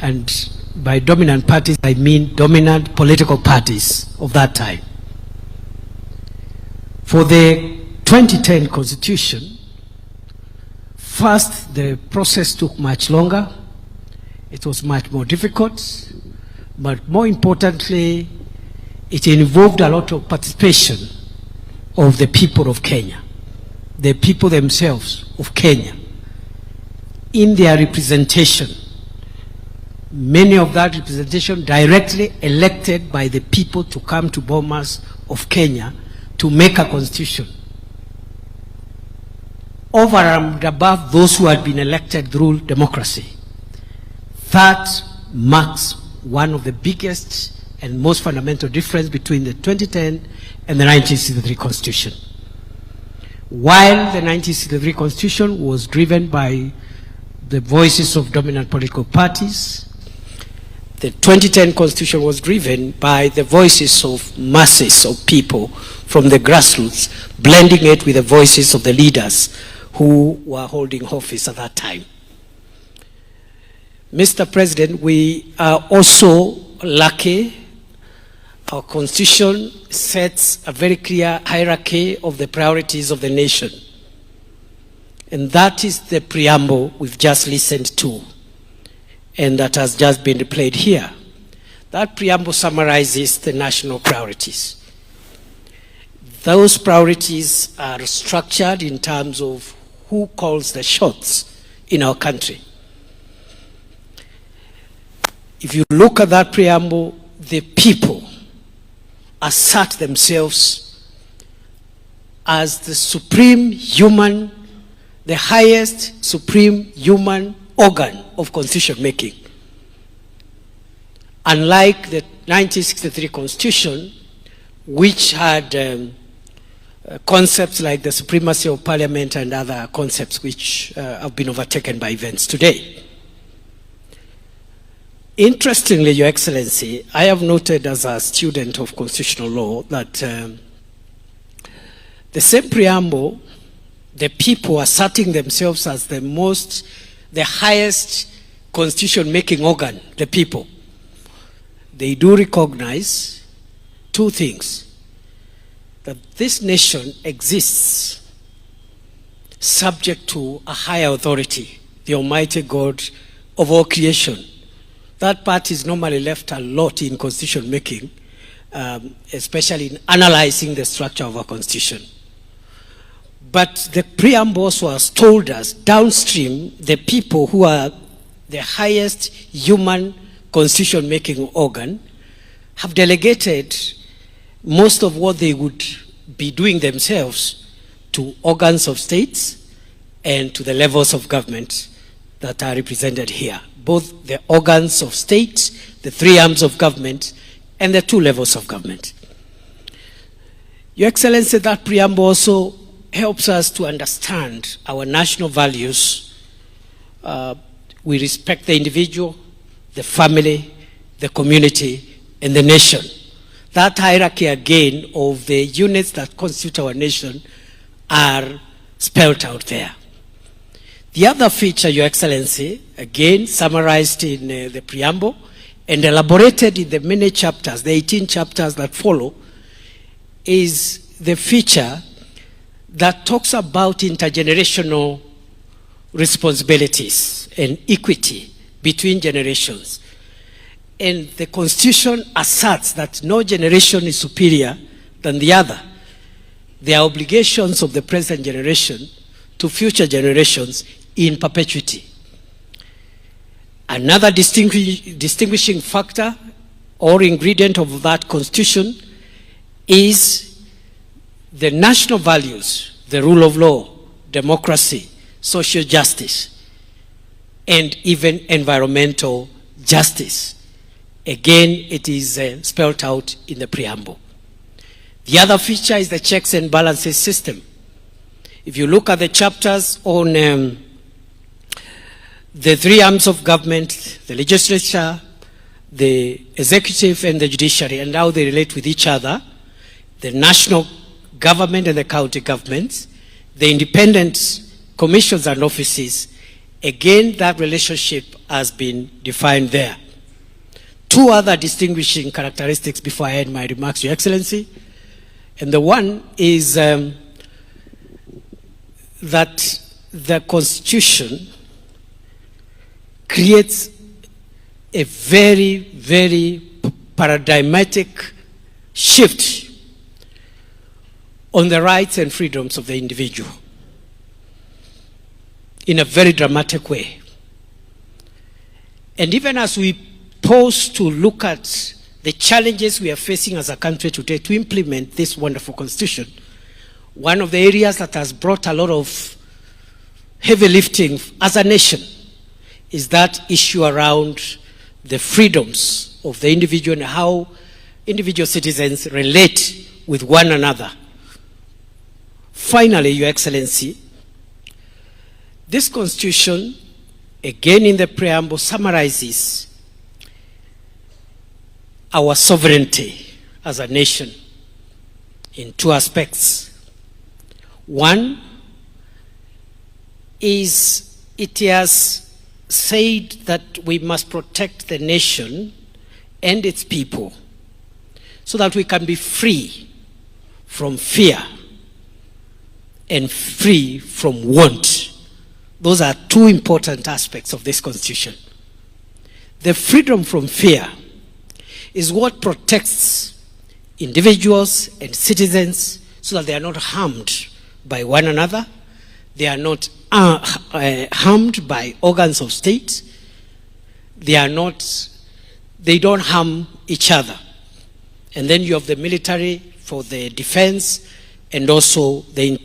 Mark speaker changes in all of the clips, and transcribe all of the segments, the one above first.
Speaker 1: and by dominant parties I mean dominant political parties of that time. For the 2010 Constitution, first the process took much longer, it was much more difficult, but more importantly, it involved a lot of participation of the people of Kenya, the people themselves of Kenya, in their representation. Many of that representation directly elected by the people to come to Bomas of Kenya to make a constitution. Over and above those who had been elected through democracy. That marks one of the biggest and most fundamental difference between the 2010 and the 1963 Constitution. While the 1963 Constitution was driven by the voices of dominant political parties, the 2010 Constitution was driven by the voices of masses of people from the grassroots, blending it with the voices of the leaders who were holding office at that time. Mr. President, we are also lucky. Our Constitution sets a very clear hierarchy of the priorities of the nation. And that is the preamble we've just listened to, and that has just been replayed here. That preamble summarizes the national priorities. Those priorities are structured in terms of who calls the shots in our country. If you look at that preamble, the people assert themselves as the supreme human, the highest supreme human organ of constitution making. Unlike the 1963 Constitution, which had concepts like the supremacy of parliament and other concepts which have been overtaken by events today. Interestingly, Your Excellency, I have noted as a student of constitutional law that the same preamble, the people asserting themselves as the highest constitution-making organ, the people, they do recognize two things. That this nation exists subject to a higher authority, the Almighty God of all creation. That part is normally left a lot in constitution making, especially in analyzing the structure of our constitution. But the preamble also has told us downstream, the people who are the highest human constitution making organ have delegated most of what they would be doing themselves to organs of states and to the levels of government that are represented here. Both the organs of state, the three arms of government, and the two levels of government. Your Excellency, that preamble also helps us to understand our national values. We respect the individual, the family, the community, and the nation. That hierarchy again of the units that constitute our nation are spelled out there. The other feature, Your Excellency, again summarized in the preamble and elaborated in the many chapters, the 18 chapters that follow, is the feature that talks about intergenerational responsibilities and equity between generations. And the Constitution asserts that no generation is superior than the other. There are obligations of the present generation to future generations in perpetuity. Another distinguishing factor or ingredient of that Constitution is the national values, the rule of law, democracy, social justice, and even environmental justice. Again, it is spelled out in the preamble. The other feature is the checks and balances system. If you look at the chapters on the three arms of government, the legislature, the executive, and the judiciary, and how they relate with each other, the national government and the county governments, the independent commissions and offices, Again, that relationship has been defined there. Two other distinguishing characteristics before I end my remarks, Your Excellency. And the one is that the Constitution creates a very, very paradigmatic shift on the rights and freedoms of the individual in a very dramatic way. And even as we pause to look at the challenges we are facing as a country today to implement this wonderful Constitution, one of the areas that has brought a lot of heavy lifting as a nation is that issue around the freedoms of the individual and how individual citizens relate with one another. Finally, Your Excellency, this Constitution, again in the preamble, summarizes our sovereignty as a nation in two aspects. One is it has said that we must protect the nation and its people so that we can be free from fear and free from want. Those are two important aspects of this Constitution. The freedom from fear is what protects individuals and citizens so that they are not harmed by one another, they are not harmed by organs of state, they don't harm each other. And then you have the military for the defense and also the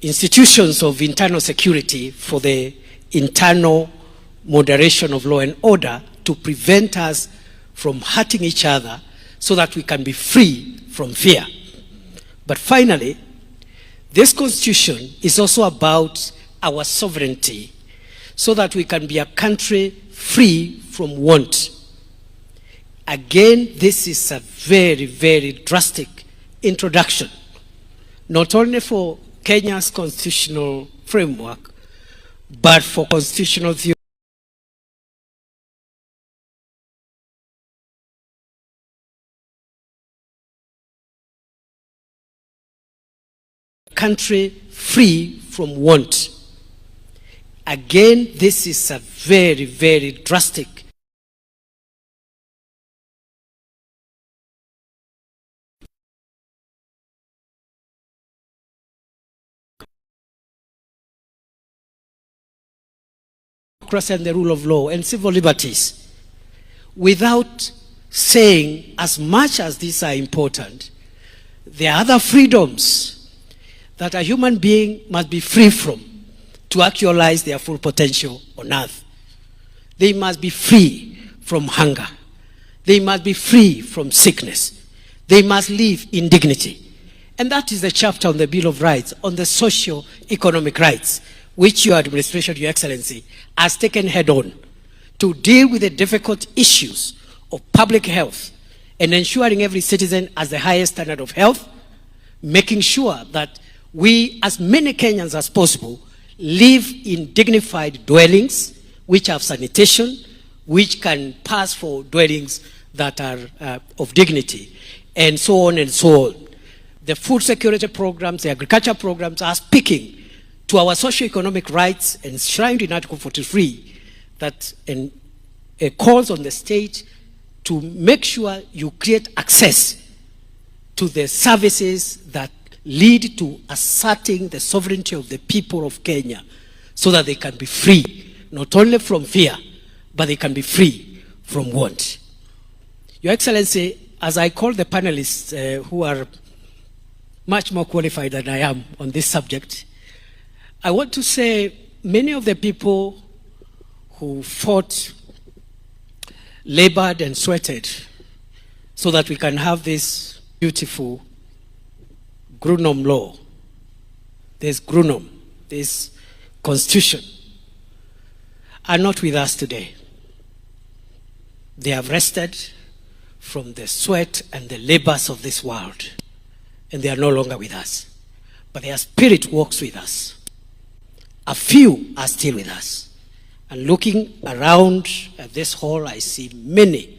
Speaker 1: institutions of internal security for the internal moderation of law and order to prevent us from hurting each other so that we can be free from fear. But finally, this Constitution is also about our sovereignty so that we can be a country free from want. Again, this is a very, very drastic introduction, not only for Kenya's constitutional framework, but for constitutional theory. Country free from want. Again, this is a very, very drastic democracy and the rule of law and civil liberties, without saying, as much as these are important, there are other freedoms that a human being must be free from to actualize their full potential on earth. They must be free from hunger. They must be free from sickness. They must live in dignity. And that is the chapter on the Bill of Rights, on the socio-economic rights, which your administration, Your Excellency, has taken head on to deal with the difficult issues of public health and ensuring every citizen has the highest standard of health, making sure that we, as many Kenyans as possible, live in dignified dwellings which have sanitation, which can pass for dwellings that are of dignity, and so on and so on. The food security programs, the agriculture programs are speaking to our socio-economic rights enshrined in Article 43 that calls on the state to make sure you create access to the services that lead to asserting the sovereignty of the people of Kenya so that they can be free, not only from fear, but they can be free from want. Your Excellency, as I call the panelists who are much more qualified than I am on this subject, I want to say many of the people who fought, labored and sweated so that we can have this beautiful Grunum law, this Grunum, this Constitution, are not with us today. They have rested from the sweat and the labors of this world, and they are no longer with us. But their spirit walks with us. a few are still with us. And looking around at this hall, I see many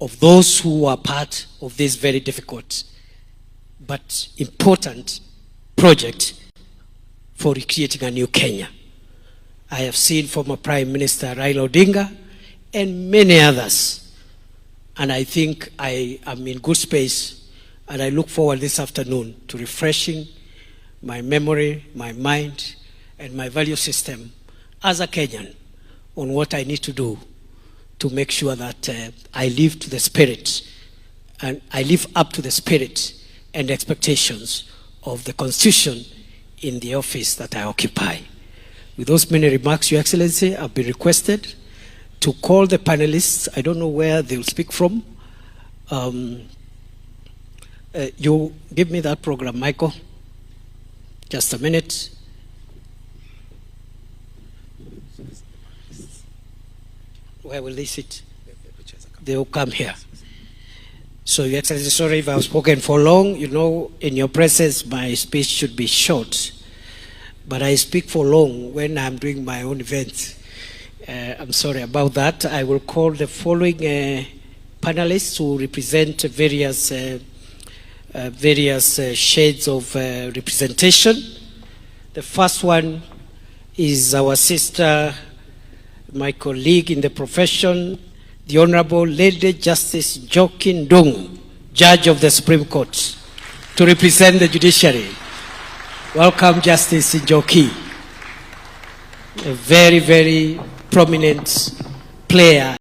Speaker 1: of those who are part of this very difficult but important project for recreating a new Kenya. I have seen former Prime Minister Raila Odinga and many others. And I think I am in good space, and I look forward this afternoon to refreshing my memory, my mind, and my value system as a Kenyan on what I need to do to make sure that I live to the spirit, and I live up to the spirit and expectations of the Constitution in the office that I occupy. With those many remarks, Your Excellency, I've been requested to call the panelists. I don't know where they'll speak from. You give me that program, Michael. Just a minute. Where will they sit? They will come here. So, Your Excellency, sorry if I've spoken for long. You know, in your presence, my speech should be short. But I speak for long when I'm doing my own events. I'm sorry about that. I will call the following panelists who represent various shades of representation. The first one is our sister, my colleague in the profession, the Honorable Lady Justice Njoki Ndung'u, Judge of the Supreme Court, to represent the judiciary. Welcome, Justice Njoki, a very prominent player